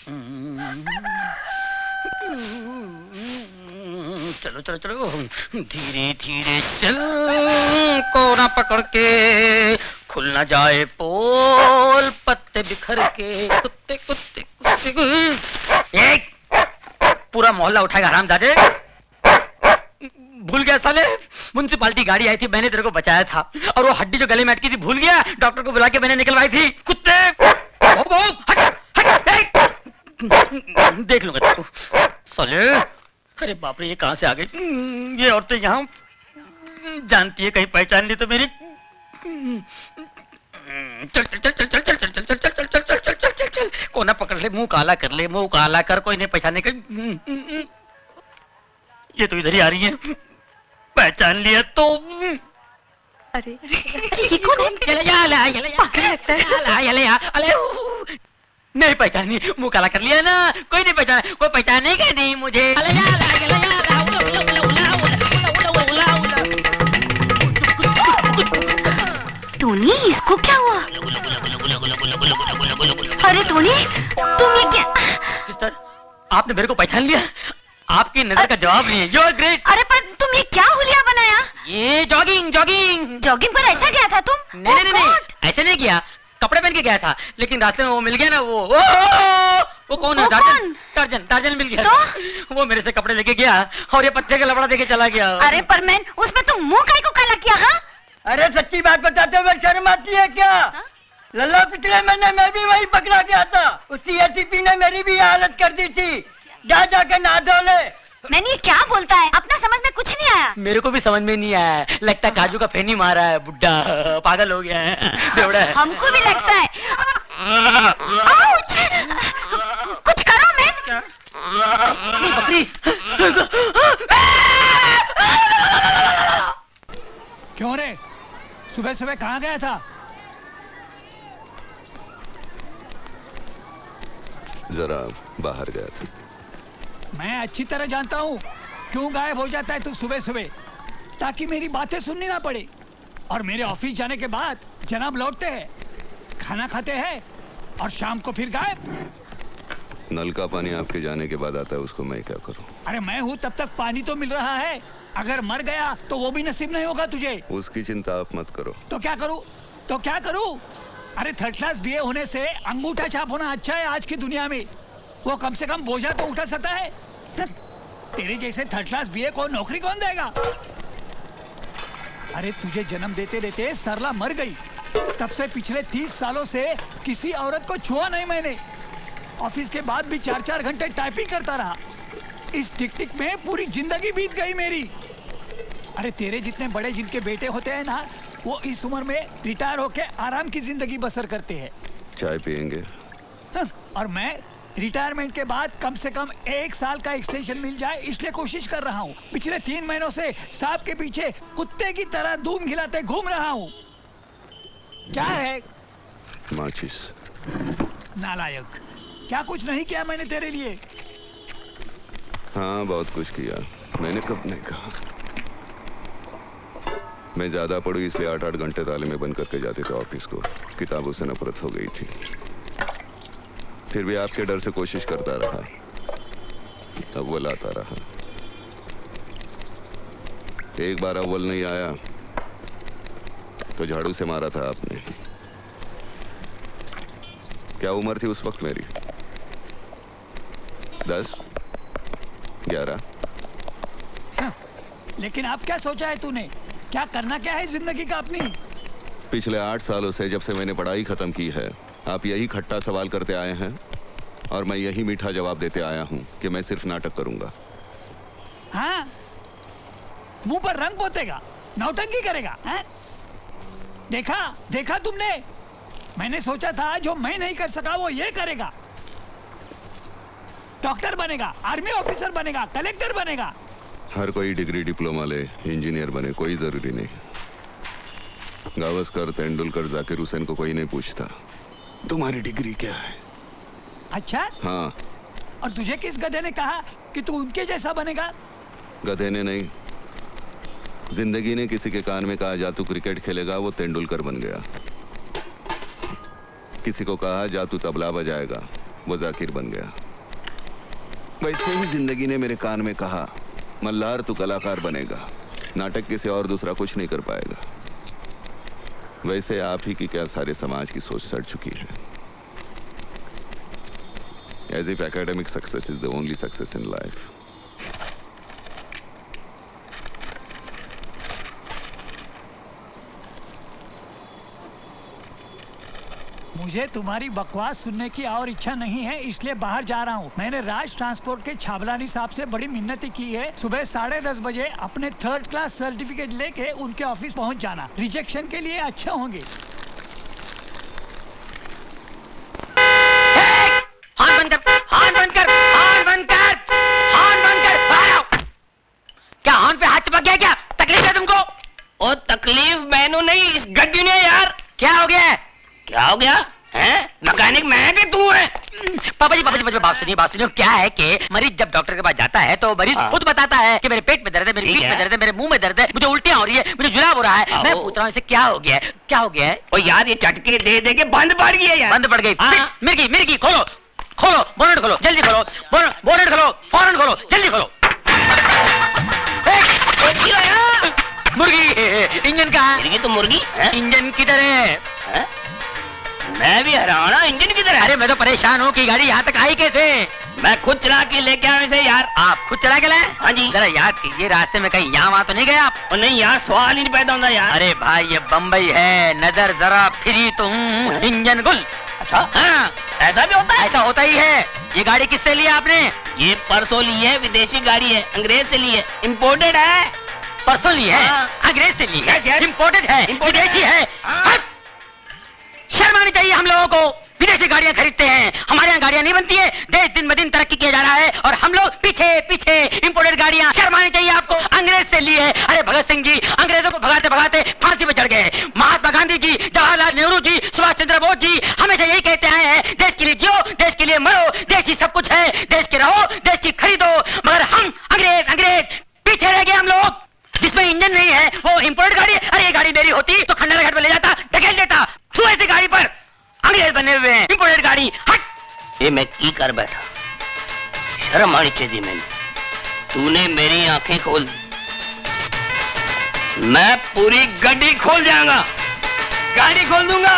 चलो चलो चलो, धीरे धीरे चल, कोना पकड़ के, खुल ना जाए पोल, पत्ते बिखर के, कुत्ते कुत्ते कुत्ते। एक पूरा मोहल्ला उठाएगा हरामजादे। भूल गया साले, म्युनिसिपालिटी गाड़ी आई थी, मैंने तेरे को बचाया था, और वो हड्डी जो गले में अटकी थी भूल गया, डॉक्टर को बुला के मैंने निकलवाई थी। कुत्ते हट हट, देख लूंगा तेरे को साले। अरे बाप रे, ये कहां से आ गई? ये औरतें यहाँ जानती है, कहीं पहचान ली तो मेरी। चल चल चल चल चल चल चल चल चल चल चल चल चल चल चल चल, कोना पकड़ ले, मुंह काला कर ले, मुंह काला कर, कोई नहीं पहचाने का। ये तो इधर ही आ रही है, पहचान लिया तो। अरे ये कौन है? नहीं पहचानी, मुंह काला कर लिया ना, कोई नहीं पहचाना, कोई पहचानेगा नहीं मुझे। टोनी, इसको क्या हुआ? अरे टोनी, तुम ये क्या? सिस्टर, आपने मेरे को पहचान लिया? आपकी नजर का जवाब नहीं है। You are great. अरे पर तुम ये क्या हुलिया बनाया? ये जॉगिंग जॉगिंग जॉगिंग पर ऐसा गया था तुम? नहीं नहीं नहीं, ऐसे नहीं किया, कपड़े पहन के गया था, लेकिन रास्ते में वो मिल गया ना, वो कौन है? टार्जन। टार्जन मिल गया तो? वो मेरे से कपड़े लेके गया और ये पत्ते का लबड़ा देके चला गया। अरे पर मैन, उसमें तुम मुंह काहे को काला किया? हाँ, अरे सच्ची बात बताते हुए शर्म आती है क्या? लल्ला पिछले महीने मैं भी वही पकड़ा गया था, उसी एसीपी ने मेरी भी हालत कर दी थी। जा जाके नहा धो ले। मैंने ये क्या बोलता है? अपना समझ में कुछ नहीं आया। मेरे को भी समझ में नहीं आया, लगता है काजू का फेनी मारा है, बुड्ढा पागल हो गया है, बेवड़ा है। हमको भी लगता है। कुछ करो मैन। बकरी। क्यों रे, सुबह सुबह कहाँ गया था? जरा बाहर गया था। मैं अच्छी तरह जानता हूँ क्यों गायब हो जाता है तू सुबह सुबह, ताकि मेरी बातें सुननी ना पड़े। और मेरे ऑफिस जाने के बाद जनाब लौटते हैं, खाना खाते हैं और शाम को फिर गायब। नल का पानी आपके जाने के बाद आता है, उसको मैं क्या करूं? अरे मैं हूँ तब तक पानी तो मिल रहा है, अगर मर गया तो वो भी नसीब नहीं होगा तुझे। उसकी चिंता आप मत करो। तो क्या करूँ? तो क्या करूँ? अरे थर्ड क्लास बीए होने से अंगूठा छाप होना अच्छा है आज की दुनिया में। वो कम से कम बोझा तो उठा सकता है। तेरे जैसे थर्ड क्लास बीए को नौकरी कौन देगा? अरे तुझे जन्म देते देते सरला मर गई, तब से पिछले 30 सालों से किसी औरत को छुआ नहीं मैंने। ऑफिस के बाद भी 4-4 घंटे टाइपिंग करता रहा। इस टिक टिक में पूरी जिंदगी बीत गई मेरी। अरे तेरे जितने बड़े जिनके बेटे होते हैं ना, वो इस उम्र में रिटायर होके आराम की जिंदगी बसर करते हैं। चाय पियेंगे? और मैं रिटायरमेंट के बाद कम से कम 1 साल का एक्सटेंशन मिल जाए, इसलिए कोशिश कर रहा हूँ। पिछले 3 महीनों से सांप के पीछे कुत्ते की तरह धूम खिलाते घूम रहा हूँ। क्या है? माचिस। नालायक, क्या कुछ नहीं किया मैंने तेरे लिए? हाँ बहुत कुछ किया मैंने, कब नहीं कहा। मैं ज्यादा पढ़ू इसलिए 8-8 घंटे ताले में बंद करके जाते थे ऑफिस को। किताबों से नफरत हो गई थी, फिर भी आपके डर से कोशिश करता रहा, अव्वल आता रहा। एक बार अव्वल नहीं आया तो झाड़ू से मारा था आपने। क्या उम्र थी उस वक्त मेरी? 10, 11। लेकिन अब क्या सोचा है तूने? क्या करना क्या है जिंदगी का अपनी? पिछले 8 सालों से जब से मैंने पढ़ाई खत्म की है, आप यही खट्टा सवाल करते आए हैं और मैं यही मीठा जवाब देते आया हूं कि मैं सिर्फ नाटक करूंगा। हाँ, मुंह पर रंग पोतेगा, नौटंकी करेगा, हैं? देखा तुमने? मैंने सोचा था जो मैं नहीं कर सका वो ये करेगा। डॉक्टर बनेगा, आर्मी ऑफिसर बनेगा, कलेक्टर बनेगा। हर कोई डिग्री डिप्लोमा ले, इंजीनियर बने, कोई जरूरी नहीं। गावस्कर, तेंदुलकर, जाकिर हुसैन को कोई नहीं पूछता तुम्हारी डिग्री क्या है। अच्छा? हाँ। और तुझे किस गधे ने कहा कि तू उनके जैसा बनेगा? गधे ने नहीं, जिंदगी ने किसी के कान में कहा जा तू क्रिकेट खेलेगा, वो तेंदुलकर बन गया। किसी को कहा जा तू तबला बजाएगा, वो जाकिर बन गया। वैसे ही जिंदगी ने मेरे कान में कहा, मल्हार तू कलाकार बनेगा, नाटक के से और दूसरा कुछ नहीं कर पाएगा। वैसे आप ही की क्या सारे समाज की सोच सड़ चुकी है। As if academic success is the only success in life. मुझे तुम्हारी बकवास सुनने की और इच्छा नहीं है, इसलिए बाहर जा रहा हूँ। मैंने राज ट्रांसपोर्ट के छाबलानी साहब से बड़ी मिन्नती की है, सुबह 10:30 बजे अपने 3rd क्लास सर्टिफिकेट लेके उनके ऑफिस पहुँच जाना। रिजेक्शन के लिए अच्छे होंगे। हॉर्न बंद कर, हॉर्न बंद कर, हॉर्न बंद कर, हॉर्न बंद कर, बाहर आओ। क्या हॉर्न पे हाथ चिपक गया क्या? तकलीफ है तुमको? ओ तकलीफ मैनू नहीं, इस गड्डी ने यार। क्या हो गया है? क्या हो गया है? मैकेनिक मैं कि तू है? पापा जी बात सुनिए। क्या है कि मरीज जब डॉक्टर के पास जाता है तो मरीज खुद बताता है कि मेरे पेट में दर्द है, मेरी पीठ में दर्द है, मेरे मुंह में दर्द है, मुझे उल्टियां हो रही है, मुझे जुलाब हो रहा है। मैं पूछ रहा हूँ इसे क्या हो गया है? क्या हो गया है? ओ यार ये चटके दे दे के बंद पड़ गई है यार। बंद पड़ गई। हाँ। मिर्गी खोलो, बोनट खोलो, जल्दी खोलो, बोनट खोलो, फौरन खोलो, जल्दी खोलो। मुर्गी, इंजन कहाँ है? मुर्गी तो मुर्गी है? इंजन किधर है? है? मैं भी हैरान हूं, इंजन किधर है? अरे मैं तो परेशान हूँ कि गाड़ी यहाँ तक आई कैसे? मैं खुद चला के लेके आया इसे यार। आप खुद चला के लाए? हाँ जी। जरा याद कीजिए, रास्ते में कहीं यहाँ वहाँ तो नहीं गए आप? और नहीं यार, सवाल ही नहीं पैदा होता यार। अरे भाई ये बम्बई है, नजर जरा फिरी तुम, इंजन गुल। अच्छा हाँ, ऐसा भी होता है? ऐसा होता ही है। ये गाड़ी किससे ली आपने? ये परसों ली है, विदेशी गाड़ी है, अंग्रेज से ली है, इम्पोर्टेड है। परसों ली है? हाँ। अंग्रेज से ली है? Yes, yes. इम्पोर्टेड है, Imported विदेशी है। है। हाँ। हट! शर्म आनी चाहिए हम लोगों को। विदेशी गाड़ियां खरीदते हैं, हमारे यहाँ गाड़ियां नहीं बनती है। देश दिन ब दिन तरक्की किया जा रहा है और हम लोग पीछे इंपोर्टेड गाड़ियां। शर्म आनी चाहिए आपको। अंग्रेज से ली है। अरे भगत सिंह जी अंग्रेजों को भगाते भगाते फांसी पे चढ़ गए। महात्मा गांधी जी, जवाहरलाल नेहरू जी, सुभाष चंद्र बोस जी हमेशा यही कहते आए हैं, देश के लिए जियो, देश के लिए मरो, देश ही सब कुछ है, देश के रहो, देश की खरीदो। मगर हम अंग्रेज पीछे रह गए हम लोग। जिसमें इंजन नहीं है वो इंपोर्टेड गाड़ी। अरे ये गाड़ी मेरी होती तो खंडारा घाट पे ले जाता, ढकेल देता। तू ऐसी गाड़ी पर अंग्रेज बने हुए हैं, इंपोर्टेड गाड़ी। हट! ये मैं की कर बैठा, शर्म आनी चाहिए मैंने। तूने मेरी आंखें खोल दी, मैं पूरी गड्डी खोल जाऊंगा, गाड़ी खोल दूंगा।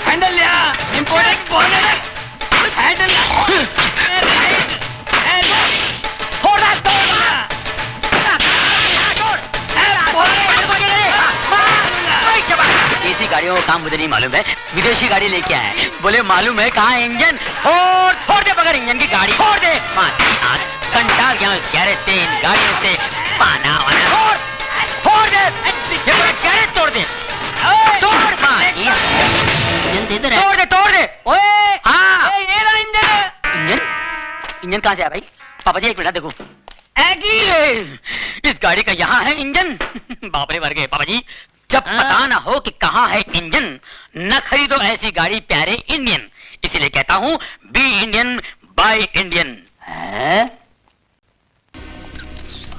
हैंडल लिया, इंपोर्टेड बोनट, हैंडल देसी गाड़ियों का काम मुझे नहीं मालूम है, विदेशी गाड़ी लेके आए। बोले मालूम है कहाँ है इंजन? फोड़ दे बगैर इंजन की गाड़ी, फोड़ दे। घंटा गया गैरेज से, इन गाड़ियों से पाना वाना। फोड़ दे, ये पूरा गैरेज तोड़ दे, तोड़ दे। ओए हाँ, ये रहा इंजन। इंजन कहाँ से आया भाई? पापा जी एक मिनट देखो, इस गाड़ी का यहाँ है इंजन। बाप रे मर गए पापा जी। जब पता ना हो कि कहाँ है इंजन, न खरीदो ऐसी गाड़ी प्यारे इंडियन। इसीलिए कहता हूँ बी इंडियन बाय इंडियन।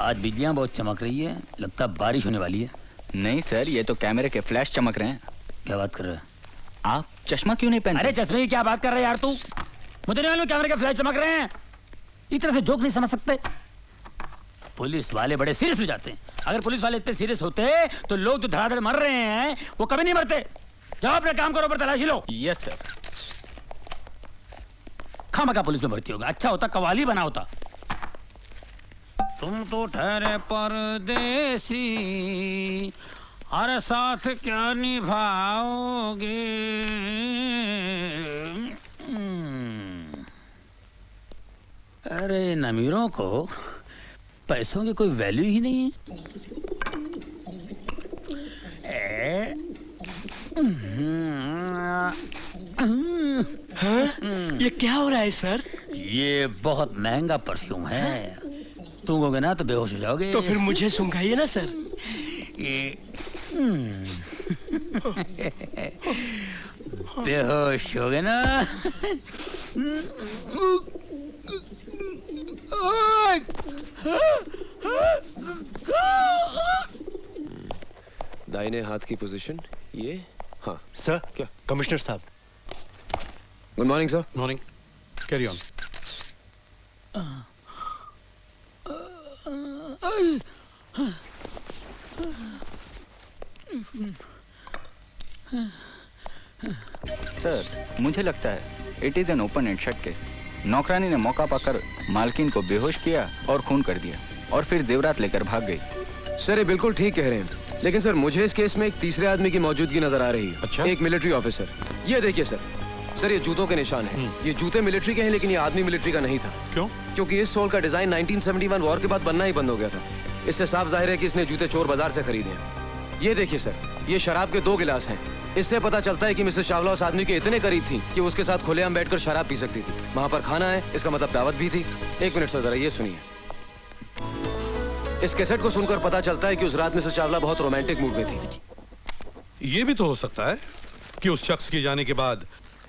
आज बिजलियां बहुत चमक रही है, लगता बारिश होने वाली है। नहीं सर, ये तो कैमरे के फ्लैश चमक रहे हैं। क्या बात कर रहे हैं? आप चश्मा क्यों नहीं पहनते? अरे चश्मे की क्या बात कर रहे हैं यार तू? मुझे नहीं मालूम कैमरे के फ्लैश चमक रहे हैं। इस तरह से जोक नहीं समझ सकते। पुलिस वाले बड़े सीरियस हो जाते हैं। अगर पुलिस वाले इतने सीरियस होते तो लोग जो धड़ाधड़ मर रहे हैं वो कभी नहीं मरते। जाओ अपने काम करो, पर तलाशी लो। Yes sir. खामखा पुलिस में भर्ती होगा, अच्छा होता कवाली बना होता। तुम तो ठहरे परदेसी, हर साथ क्या निभाओगे। अरे इन अमीरों को पैसों की कोई वैल्यू ही नहीं है। ये क्या हो रहा है सर? ये बहुत महंगा परफ्यूम है, सूंघोगे ना तो बेहोश हो जाओगे। तो फिर मुझे सुंघाइए ना सर। ये बेहोश हो गए ना। दाहिने हाथ की पोजीशन ये। हाँ सर, क्या? कमिश्नर साहब। Good morning sir. Morning. Carry on. Sir, मुझे लगता है it is an open and shut case. नौकरानी ने मौका पाकर मालकिन को बेहोश किया और खून कर दिया और फिर जेवरात लेकर भाग गई। सर ये बिल्कुल ठीक कह रहे हैं, लेकिन सर मुझे इस केस में एक तीसरे आदमी की मौजूदगी नजर आ रही है। अच्छा? एक मिलिट्री ऑफिसर। ये देखिए सर, सर ये जूतों के निशान हैं। ये जूते मिलिट्री के हैं, लेकिन ये आदमी मिलिट्री का नहीं था। क्यों? क्योंकि इस सोल का डिजाइन 1971 वॉर के बाद बनना ही बंद हो गया था। इससे साफ जाहिर है कि इसने जूते चोर बाजार से खरीदे हैं। ये देखिए सर, ये शराब के 2 गिलास हैं। इससे पता चलता है कि मिसेस चावला उस आदमी के इतने करीब थी कि उसके साथ खुलेआम बैठकर शराब पी सकती थी। वहां पर खाना है, इसका मतलब दावत भी थी। 1 मिनट सर, जरा ये सुनिए। इस कैसेट को सुनकर पता चलता है कि उस रात मिसेस चावला बहुत रोमांटिक मूड में थी। ये भी तो हो सकता है कि उस शख्स के जाने के बाद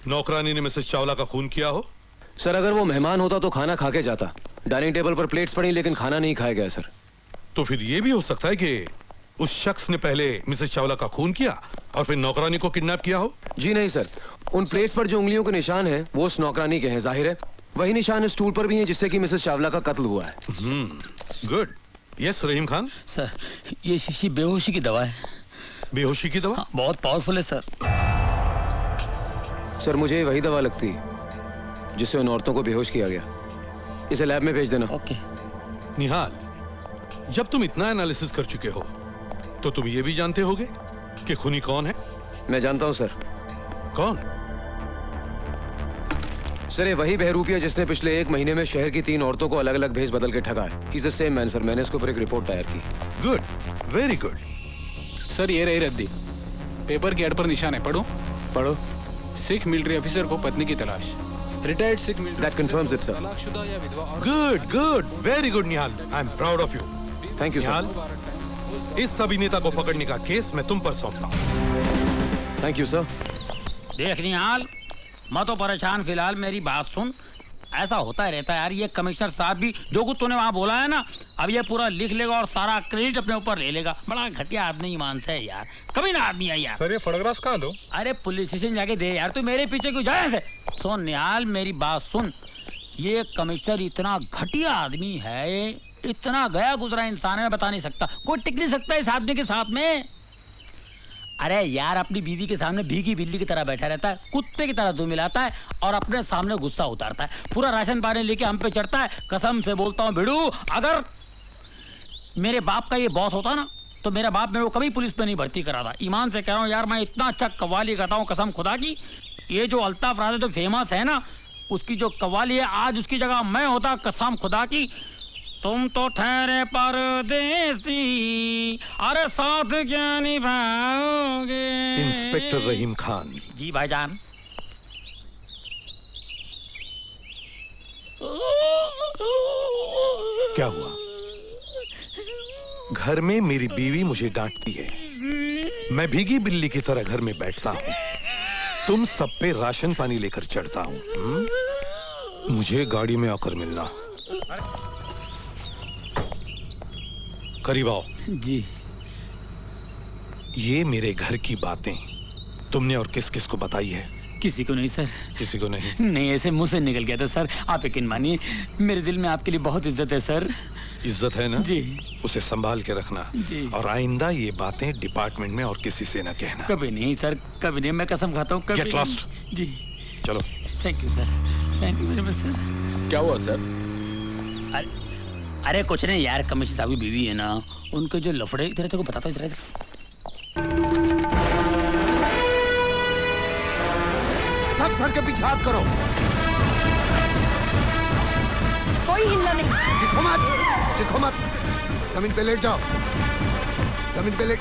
नौकरानी ने मिसेस चावला का खून किया हो। सर अगर वो मेहमान होता तो खाना खा के जाता। डाइनिंग टेबल पर प्लेट्स पड़ी, लेकिन खाना नहीं खाया गया सर। तो फिर ये भी हो सकता है कि उस शख्स ने पहले मिसेस चावला का खून किया और फिर नौकरानी को किडनैप किया हो। जी नहीं सर, उन प्लेट्स पर जो उंगलियों के निशान हैं वो उस नौकरानी के हैं। जाहिर है वही निशान इस स्टूल पर भी हैं जिससे कि मिसेस चावला का कत्ल हुआ है। गुड। यस रहीम खान। सर ये शीशी बेहोशी की दवा है। बेहोशी की दवा? हाँ, बहुत पावरफुल है सर। सर मुझे वही दवा लगती है जिससे उन औरतों को बेहोश किया गया। इसे लैब में भेज देना। ओके। निहाल, जब तुम इतना एनालिसिस कर चुके हो तो तुम ये भी जानते होगे कि खूनी कौन है? मैं जानता हूं सर। कौन? सर ये वही बहरूपिया जिसने पिछले 1 महीने में शहर की 3 औरतों को अलग अलग भेज बदल के ठगा है। He's the same man, sir. मैंने इसके ऊपर एक रिपोर्ट तैयार की। Good, very good. सर ये रही रद्दी। पेपर के एड पर निशान है, पढ़ो। पढ़ो। सिख मिलिट्री ऑफिसर को पत्नी की तलाश। Retired Sikh military. That confirms it, sir. तलाकशुदा या विधवा औरत। Good good, very good Nihal. I am proud of you. Thank you Nihal, इस अभिनेता को पकड़ने का केस मैं तुम पर सौंपता हूँ। Thank you sir. देख निहाल, मैं तो परेशान फिलहाल, मेरी बात सुन। ऐसा होता रहता है यार, ये कमिश्नर साहब भी जो कुछ तूने वहाँ बोला है ना, अब ये पूरा लिख लेगा और सारा क्रेडिट अपने ऊपर ले लेगा। बड़ा घटिया आदमी ईमान से है यार, कभी ना आदमी है यार। सर ये फोटोग्राफ्स कहाँ दो? अरे पुलिस स्टेशन जाके दे यार, तू मेरे पीछे क्यों जाए ऐसे? सुन निहाल, मेरी बात सुन। ये कमिश्नर इतना घटिया आदमी है, इतना गया गुजरा इंसान है, मैं बता नहीं सकता। कोई टिक नहीं सकता इस आदमी के साथ में। अरे यार अपनी बीवी के सामने भीगी बिल्ली की तरह बैठा रहता है, कुत्ते की तरह दो मिलाता है और अपने सामने गुस्सा उतारता है। पूरा राशन पानी लेके हम पे चढ़ता है। कसम से बोलता हूँ भिड़ू, अगर मेरे बाप का ये बॉस होता ना तो मेरा बाप मेरे को कभी पुलिस में नहीं भर्ती करा था। ईमान से कह रहा हूँ यार, मैं इतना अच्छा कव्वाली गाता हूँ कसम खुदा की। ये जो अल्ताफ राजा जो फेमस है ना, उसकी जो कव्वाली है, आज उसकी जगह मैं होता कसम खुदा की। तुम तो ठहरे परदेसी, अरे साथ क्या निभाओगे। इंस्पेक्टर रहीम खान। जी भाईजान। क्या हुआ? घर में मेरी बीवी मुझे डांटती है, मैं भीगी बिल्ली की तरह घर में बैठता हूँ, तुम सब पे राशन पानी लेकर चढ़ता हूँ। मुझे गाड़ी में आकर मिलना। करीब आओ। जी। ये मेरे घर की बातें तुमने और किस किस को बताई है? किसी को नहीं सर। किसी को नहीं? नहीं, ऐसे मुंह से निकल गया था सर। आप यकीन मानिए, मेरे दिल में आपके लिए बहुत इज्जत है सर। इज्जत है ना? जी। उसे संभाल के रखना। जी। और आइंदा ये बातें डिपार्टमेंट में और किसी से न कहना। कभी नहीं सर, कभी नहीं। मैं कसम खाता हूँ कभी Get lost। नहीं। जी। चलो। Thank you sir, thank you very much sir. क्या हुआ सर? अरे कुछ नहीं यार, कमिश्नर साहब की बीवी है ना, उनके जो लफड़े, इधर तेरे को बताता हूँ, इधर। सब सर के पीछे हाथ करो। कोई हिलना नहीं। चिखो मत। जमीन पे लेट जाओ। जमीन पे लेट।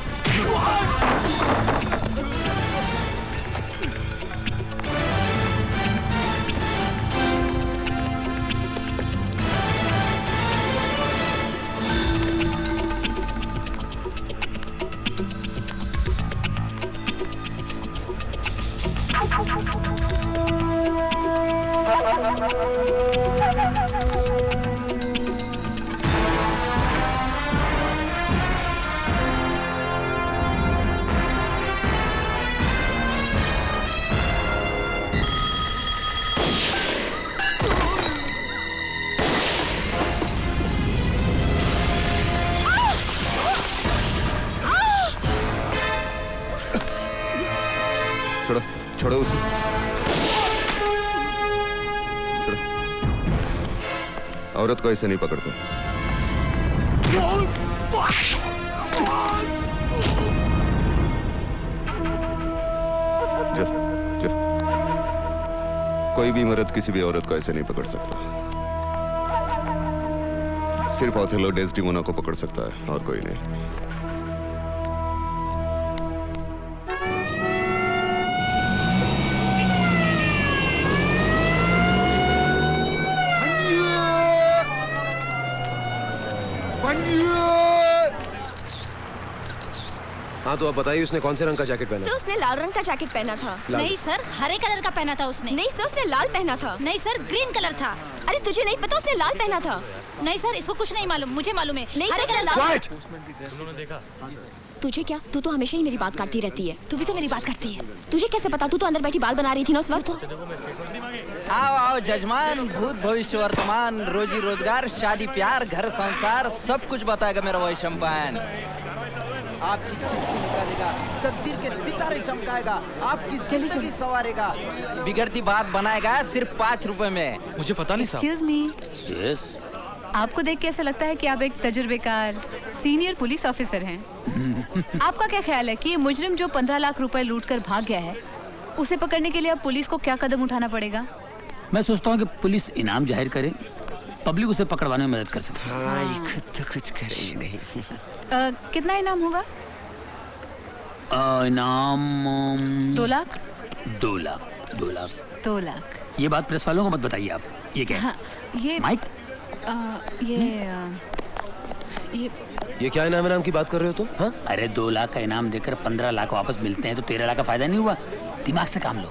छोड़ो उसे। छोड़ो। औरत को ऐसे नहीं पकड़ते। जा, जा। कोई भी मर्द किसी भी औरत को ऐसे नहीं पकड़ सकता। सिर्फ ओथेलो डेस्टिमोना को पकड़ सकता है और कोई नहीं। हाँ तो अब बताइए उसने कौन से रंग का जैकेट पहना? सर उसने लाल रंग का जैकेट पहना था। लाल। नहीं सर, हरे कलर का पहना था उसने। नहीं सर उसने लाल पहना था। नहीं सर, ग्रीन कलर था। अरे तुझे नहीं पता उसने लाल पहना था। नहीं सर, इसको कुछ नहीं मालूम, मुझे मालूम है। नहीं हरे सर, कलर लाल। का। तुझे क्या, तू तो हमेशा ही मेरी बात काटती रहती है। तू भी तो मेरी बात करती है। तुझे कैसे पता? तू तो अंदर बैठी बाल बना रही थी ना उस वक्त। आओ आओ जजमान, भूत भविष्य वर्तमान, रोजी रोजगार, शादी प्यार, घर संसार, सब कुछ बताएगा मेरा वही शैम्पेन। आपकी चिट्ठी निकालेगा, तकदीर के सितारे चमकाएगा, आपकी जिंदगी संवारेगा, बिगड़ती बात बनाएगा सिर्फ 5 रुपए में। मुझे पता नहीं साहब। Excuse me, yes. आपको देख के ऐसा लगता है कि आप एक तजुर्बेकार सीनियर पुलिस ऑफिसर हैं। आपका क्या ख्याल है कि ये मुजरिम जो 15 लाख रुपए लूट कर भाग गया है, उसे पकड़ने के लिए अब पुलिस को क्या कदम उठाना पड़ेगा? मैं सोचता हूँ कि पुलिस इनाम जाहिर करे, पब्लिक उसे पकड़वाने में मदद कर सकती है। हाँ, ये खुद तो कुछ करे ही नहीं। कितना इनाम होगा? इनाम 2 लाख? 2 लाख। 2 लाख। 2 लाख। ये बात प्रेस वालों को मत बताइए आप। ये क्या है? हाँ, ये माइक? ये क्या इनाम की बात कर रहे हो तुम? हाँ? अरे 2 लाख का इनाम देकर 15 लाख वापस मिलते हैं तो 13 लाख का फायदा नहीं हुआ? दिमाग से काम लो।